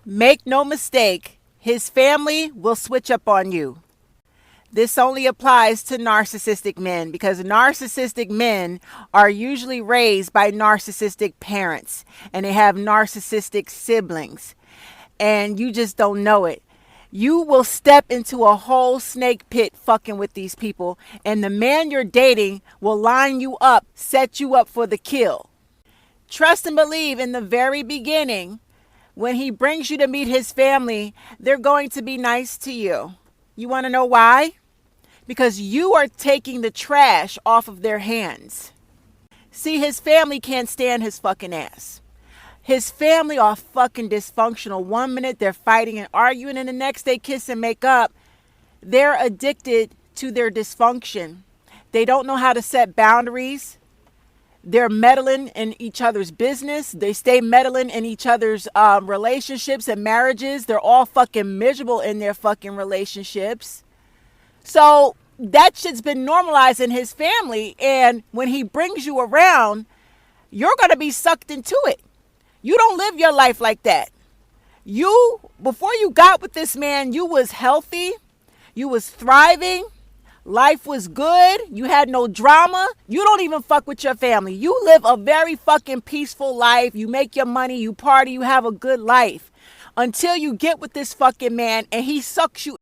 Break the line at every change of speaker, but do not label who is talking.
Make no mistake, his family will switch up on you. This only applies to narcissistic men because narcissistic men are usually raised by narcissistic parents and they have narcissistic siblings and you just don't know it. You will step into a whole snake pit fucking with these people and the man you're dating will line you up, set you up for the kill. Trust and believe in the very beginning, when he brings you to meet his family, they're going to be nice to you. You want to know why? Because you are taking the trash off of their hands. See, his family can't stand his fucking ass. His family are fucking dysfunctional. 1 minute they're fighting and arguing and the next they kiss and make up. They're addicted to their dysfunction. They don't know how to set boundaries. They're meddling in each other's business. They stay meddling in each other's relationships and marriages. They're all fucking miserable in their fucking relationships. So that shit's been normalized in his family. And when he brings you around, you're going to be sucked into it. You don't live your life like that. You, before you got with this man, you was healthy. You was thriving. Life was good. You had no drama. You don't even fuck with your family. You live a very fucking peaceful life. You make your money. You party. You have a good life. Until you get with this fucking man and he sucks you